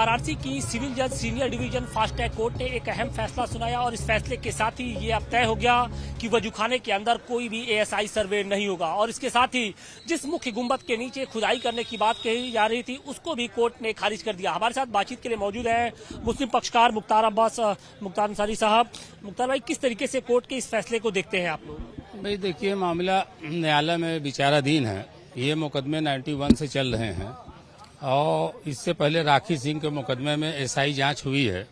वाराणसी की सिविल जज senior division fast track court ने एक अहम फैसला सुनाया और इस फैसले के साथ ही ये अब तय हो गया कि वजूखाने के अंदर कोई भी एएसआई सर्वे नहीं होगा। और इसके साथ ही जिस मुख्य गुंबद के नीचे खुदाई करने की बात कही जा रही थी उसको भी कोर्ट ने खारिज कर दिया। हमारे साथ बातचीत के लिए मौजूद है मुस्लिम पक्षकार मुख्तार अंसारी साहब। मुख्तार भाई, किस तरीके से कोर्ट के इस फैसले को देखते हैं आप लोग? भाई देखिए, मामला न्यायालय में विचाराधीन है। ये मुकदमे 91 से चल रहे हैं और इससे पहले राखी सिंह के मुकदमे में एसआई जांच हुई है,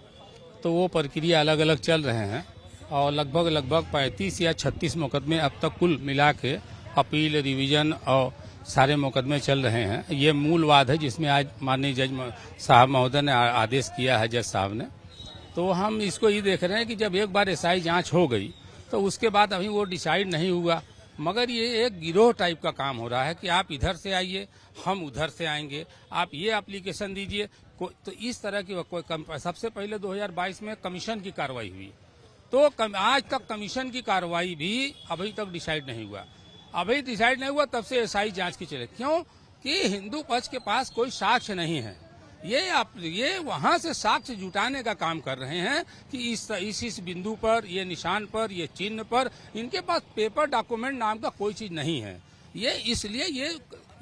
तो वो प्रक्रिया अलग अलग चल रहे हैं और लगभग 35 या 36 मुकदमे अब तक कुल मिला के अपील, रिवीजन और सारे मुकदमे चल रहे हैं। ये मूल वाद है जिसमें आज माननीय जज साहब महोदय ने आदेश किया है, जज साहब ने। तो हम इसको ये देख रहे हैं कि जब एक बार एसआई जांच हो गई तो उसके बाद अभी वो डिसाइड नहीं हुआ, मगर ये एक गिरोह टाइप का काम हो रहा है कि आप इधर से आइए, हम उधर से आएंगे, आप ये एप्लीकेशन दीजिए। तो इस तरह की कोई सबसे पहले 2022 में कमीशन की कार्रवाई हुई, तो आज तक कमीशन की कार्रवाई भी अभी तक डिसाइड नहीं हुआ। अभी डिसाइड नहीं हुआ तब से एसआई जांच की चले, क्यों कि हिंदू पक्ष के पास कोई साक्ष्य नहीं है। ये वहां से साक्ष्य जुटाने का काम कर रहे हैं कि इस बिंदु पर, ये निशान पर, ये चिन्ह पर इनके पास पेपर डॉक्यूमेंट नाम का कोई चीज नहीं है। ये इसलिए ये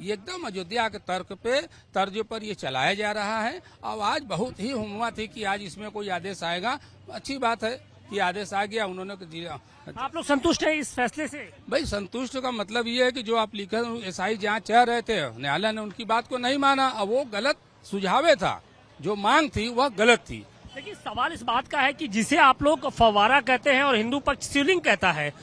एकदम अयोध्या के तर्ज पर ये चलाया जा रहा है। और आज बहुत ही हिम्मत थी कि आज इसमें कोई आदेश आएगा। अच्छी बात है कि आदेश आ गया, उन्होंने दिया। आप लोग संतुष्ट हैं इस फैसले से? भाई संतुष्ट का मतलब ये है कि जो एप्लीकेशन एसआई जांच चाह रहे थे, न्यायालय ने उनकी बात को नहीं माना और वो गलत सुझावे था, जो मांग थी वह गलत थी। लेकिन सवाल इस बात का है कि जिसे आप लोग फव्वारा कहते हैं और हिंदू पक्ष शिवलिंग कहता है,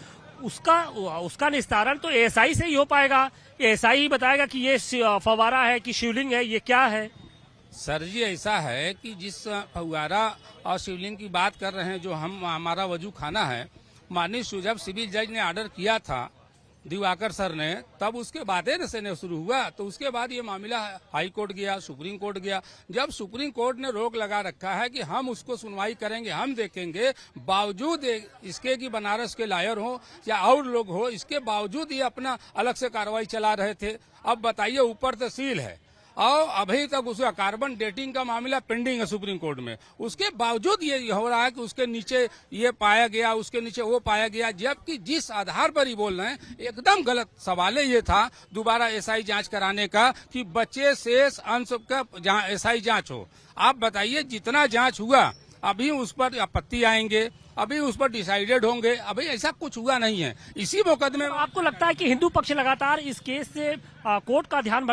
उसका निस्तारण तो एएसआई से ही हो पाएगा। एएसआई ही बताएगा कि ये फव्वारा है कि शिवलिंग है, ये क्या है। सर जी, ऐसा है कि जिस फव्वारा और शिवलिंग की बात कर रहे हैं, जो हमारा वजू खाना है, माननीय जब सिविल जज ने ऑर्डर किया था दिवाकर सर ने, तब उसके बाद से शुरू हुआ। तो उसके बाद ये मामला हाई कोर्ट गया, सुप्रीम कोर्ट गया। जब सुप्रीम कोर्ट ने रोक लगा रखा है कि हम उसको सुनवाई करेंगे, हम देखेंगे, बावजूद इसके कि बनारस के लायर हो या और लोग हो, इसके बावजूद ये अपना अलग से कार्रवाई चला रहे थे। अब बताइए, ऊपर तहसील है और अभी तक उसका कार्बन डेटिंग का मामला पेंडिंग है सुप्रीम कोर्ट में। उसके बावजूद ये हो रहा है कि उसके नीचे ये पाया गया, उसके नीचे वो पाया गया, जबकि जिस आधार पर ही बोल रहे हैं एकदम गलत। सवाल ये था दोबारा एसआई जांच कराने का कि बचे शेष अंश का एसआई जांच हो। आप बताइए, जितना जांच हुआ अभी उस पर आपत्ति आएंगे, अभी उस पर डिसाइडेड होंगे, अभी ऐसा कुछ हुआ नहीं है। इसी मुकदमे में आपको लगता है कि हिंदू पक्ष लगातार इस केस से कोर्ट का ध्यान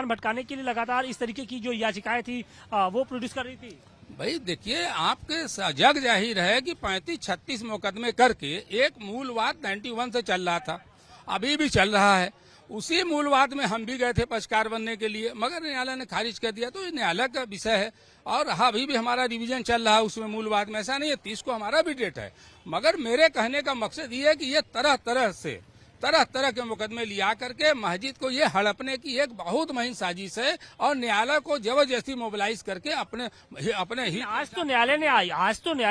भटकाने के लिए लगातार इस तरीके की जो याचिकाएं थी वो प्रोड्यूस कर रही थी? भाई देखिए, आपके जग जाहिर है कि 35-36 मुकदमे करके एक मूलवाद 91 से चल रहा था, अभी भी चल रहा है। उसी मूलवाद में हम भी गए थे पक्षकार बनने के लिए, मगर न्यायालय ने खारिज कर दिया। तो ये न्यायालय का विषय है और अभी भी हमारा रिवीजन चल रहा है उसमें मूलवाद में। ऐसा नहीं है, 30 को हमारा भी डेट है। मगर मेरे कहने का मकसद ये है कि ये तरह तरह के मुकदमे लिया करके मस्जिद को ये हड़पने की एक बहुत महीन साजिश है और न्यायालय को जबरदस्ती मोबिलाइज करके अपने ही आज तो न्यायालय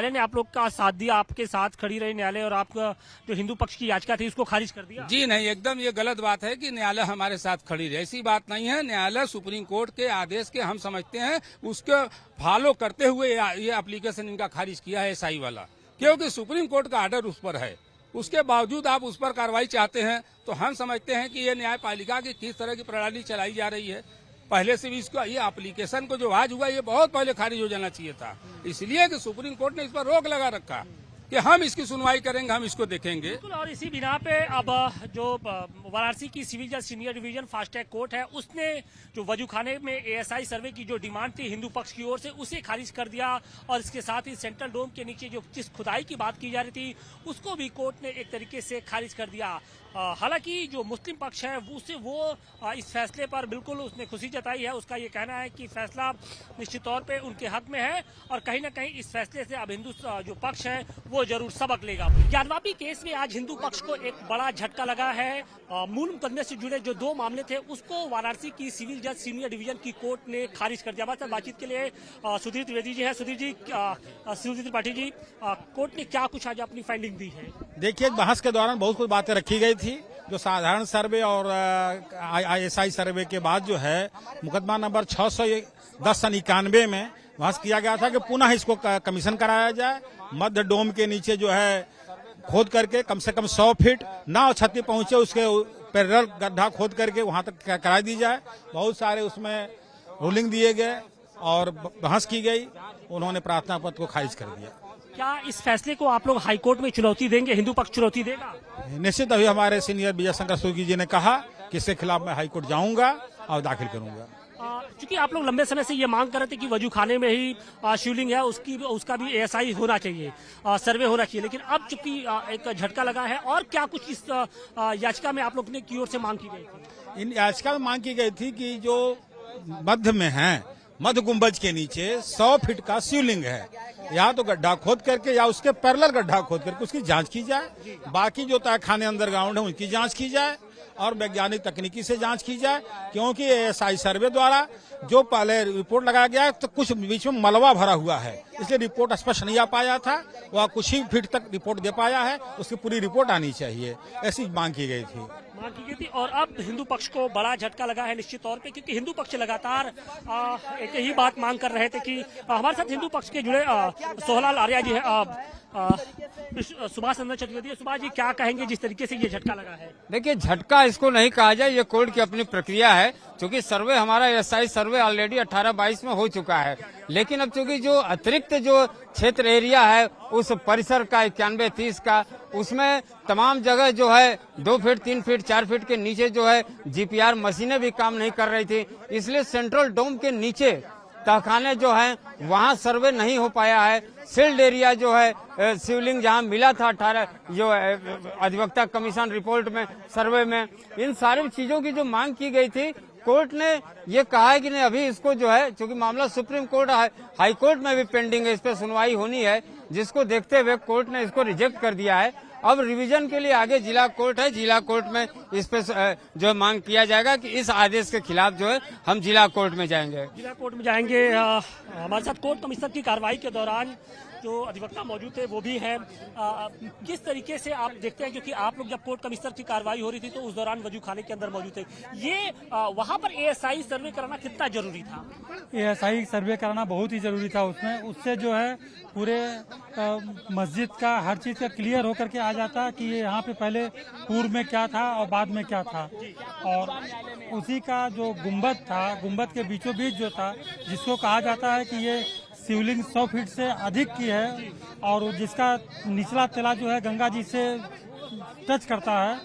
ने आप लोग का साथ दिया, आपके साथ खड़ी रही न्यायालय और आपका जो हिंदू पक्ष की याचिका थी उसको खारिज कर दिया। जी नहीं, एकदम ये गलत बात है कि न्यायालय हमारे साथ खड़ी रही। ऐसी बात नहीं है। न्यायालय सुप्रीम कोर्ट के आदेश के हम समझते हैं उसके फॉलो करते हुए ये एप्लीकेशन इनका खारिज किया है एसआई वाला, क्योंकि सुप्रीम कोर्ट का ऑर्डर उस पर है। उसके बावजूद आप उस पर कार्रवाई चाहते हैं, तो हम समझते हैं कि ये न्यायपालिका की किस तरह की प्रणाली चलाई जा रही है। पहले से भी इसका ये एप्लीकेशन को जो आज हुआ ये बहुत पहले खारिज हो जाना चाहिए था, इसलिए कि सुप्रीम कोर्ट ने इस पर रोक लगा रखा कि हम इसकी सुनवाई करेंगे, हम इसको देखेंगे। और इसी बिना पे अब जो वाराणसी की सिविल जज senior division fast track court है उसने जो वजूखाने में एएसआई सर्वे की जो डिमांड थी हिंदू पक्ष की ओर से उसे खारिज कर दिया। और इसके साथ ही सेंट्रल डोम के नीचे जो जिस खुदाई की बात की जा रही थी उसको भी कोर्ट ने एक तरीके से खारिज कर दिया। हालांकि जो मुस्लिम पक्ष है वो इस फैसले पर बिल्कुल उसने खुशी जताई है। उसका ये कहना है कि फैसला निश्चित तौर पे उनके हक में है और कहीं ना कहीं इस फैसले से अब हिंदू जो पक्ष है वो जरूर सबक लेगा। ज्ञानवापी केस में आज हिंदू पक्ष को एक बड़ा झटका लगा है। मूल मुकदमे से जुड़े जो 2 मामले थे उसको वाराणसी की सिविल जज सीनियर डिवीजन की कोर्ट ने खारिज कर दिया। हमारे साथ बातचीत के लिए सुधीर त्रिवेदी जी है। सुधीर त्रिपाठी जी, कोर्ट ने क्या कुछ आज अपनी फाइंडिंग दी है? देखिए, बहस के दौरान बहुत कुछ बातें रखी गई थी जो साधारण सर्वे और ISI सर्वे के बाद जो है मुकदमा नंबर 610/91 में बहस किया गया था कि पुनः इसको कमीशन कराया जाए। मध्य डोम के नीचे जो है खोद करके कम से कम 100 फीट नाव छत पे पहुंचे उसके पैरेलल गड्ढा खोद करके वहां तक करा दी जाए। बहुत सारे उसमें रूलिंग दिए गए और बहस की गई, उन्होंने प्रार्थना पत्र को खारिज कर दिया। क्या इस फैसले को आप लोग हाईकोर्ट में चुनौती देंगे, हिंदू पक्ष चुनौती देगा? निश्चित अभी हमारे सीनियर विजय शंकर सुर्की जी ने कहा कि इसके खिलाफ मैं हाईकोर्ट जाऊंगा और दाखिल करूंगा। क्योंकि आप लोग लंबे समय से ये मांग कर रहे थे कि वजूखाने में ही शिवलिंग है उसका भी ASI होना चाहिए, सर्वे होना चाहिए, लेकिन अब चूंकि एक झटका लगा है। और क्या कुछ इस याचिका में आप लोग ने की ओर से मांग की गई थी? इन याचिका में मांग की गई थी कि जो मध्य में है, मध्य गुंबज के नीचे 100 फीट का शिवलिंग है, या तो गड्ढा खोद करके या उसके पैरेलल गड्ढा खोद करके उसकी जांच की जाए। बाकी जो तहखाने अंडरग्राउंड है उनकी जांच की जाए और वैज्ञानिक तकनीकी से जांच की जाए, क्योंकि ASI सर्वे द्वारा जो पहले रिपोर्ट लगाया गया तो कुछ बीच में मलबा भरा हुआ है, इसलिए रिपोर्ट स्पष्ट नहीं आ पाया था। वह कुछ ही फीट तक रिपोर्ट दे पाया है, उसकी पूरी रिपोर्ट आनी चाहिए, ऐसी मांग की गई थी। और अब हिंदू पक्ष को बड़ा झटका लगा है निश्चित तौर पे, क्योंकि हिंदू पक्ष लगातार एक ही बात मांग कर रहे थे कि हमारे साथ हिंदू पक्ष के जुड़े सोहलाल आर्या जी है, सुभाष चंद्र चतुर्वेदी। सुभाष जी, क्या कहेंगे जिस तरीके से ये झटका लगा है? देखिए, झटका इसको नहीं कहा जाए, ये कोर्ट की अपनी प्रक्रिया है। क्योंकि सर्वे हमारा ASI सर्वे ऑलरेडी 18-22 में हो चुका है, लेकिन अब चूंकि जो अतिरिक्त जो क्षेत्र एरिया है उस परिसर का 91-30 का, उसमें तमाम जगह जो है 2 फीट 3 फीट 4 फीट के नीचे जो है GPR मशीनें भी काम नहीं कर रही थी, इसलिए सेंट्रल डोम के नीचे तहखाने जो है वहां सर्वे नहीं हो पाया है। सील्ड एरिया जो है शिवलिंग जहां मिला था 18 जो अधिवक्ता कमीशन रिपोर्ट में सर्वे में, इन सारी चीजों की जो मांग की गई थी, कोर्ट ने ये कहा है कि नहीं, अभी इसको जो है क्योंकि मामला सुप्रीम कोर्ट हाई कोर्ट में भी पेंडिंग है, इस पर सुनवाई होनी है, जिसको देखते हुए कोर्ट ने इसको रिजेक्ट कर दिया है। अब रिवीजन के लिए आगे जिला कोर्ट है, जिला कोर्ट में इस पे जो मांग किया जाएगा कि इस आदेश के खिलाफ जो है हम जिला कोर्ट में जाएंगे। जिला कोर्ट में जाएंगे। हमारे साथ कोर्ट कमिश्नर की कार्रवाई के दौरान जो अधिवक्ता मौजूद थे वो भी हैं। किस तरीके से आप देखते हैं, क्योंकि आप लोग जब कोर्ट कमिश्नर की कार्रवाई हो रही थी तो उस दौरान वजूखाने के अंदर मौजूद थे, ये वहां पर ASI सर्वे कराना कितना जरूरी था? ASI सर्वे कराना बहुत ही जरूरी था। उससे जो है पूरे मस्जिद का हर चीज का क्लियर होकर के आ जाता कि ये यहाँ पे पहले पूर्व में क्या था और बाद में क्या था, और उसी का जो गुम्बद था, गुम्बद के बीचों बीच जो था, जिसको कहा जाता है कि ये शिवलिंग 100 फीट से अधिक की है और जिसका निचला तला जो है गंगा जी से टच करता है,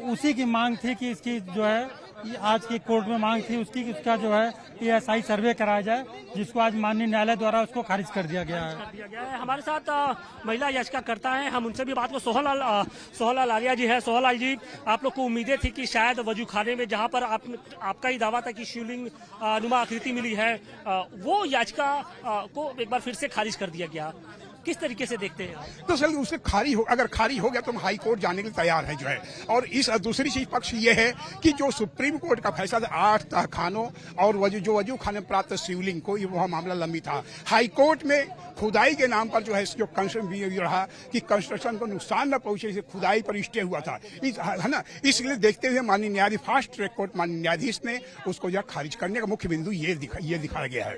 उसी की मांग थी कि इसकी जो है आज की कोर्ट में मांग थी उसका जो है ASI सर्वे कराया जाए, जिसको आज माननीय न्यायालय द्वारा उसको खारिज कर दिया गया है। हमारे साथ महिला याचिकाकर्ता हैं, हम उनसे भी बात को सोहलाल आर्या जी है। सोहलाल जी, आप लोग को उम्मीदें थी कि शायद वजूखाने में जहां पर आपका ही दावा था कि शिवलिंग नुमा आकृति मिली है, वो याचिका को एक बार फिर से खारिज कर दिया गया, किस तरीके से देखते हैं? तो सर उसे अगर खारी हो गया तो हम हाई कोर्ट जाने के लिए तैयार है जो है। और इस दूसरी चीज पक्ष ये है कि जो सुप्रीम कोर्ट का फैसला 8 तहखानों और वजू खाने में प्राप्त शिवलिंग को, ये वह मामला लंबी था। हाई कोर्ट में खुदाई के नाम पर जो है जो कंस्ट्रक्शन भी रहा कि कंस्ट्रक्शन को नुकसान न पहुंचे, इसे खुदाई पर स्टे हुआ था, है ना। इसलिए देखते हुए माननीय न्यायाधीश फास्ट ट्रैक कोर्ट माननीय न्यायाधीश ने उसको यह खारिज करने का मुख्य बिंदु ये दिखाया गया है।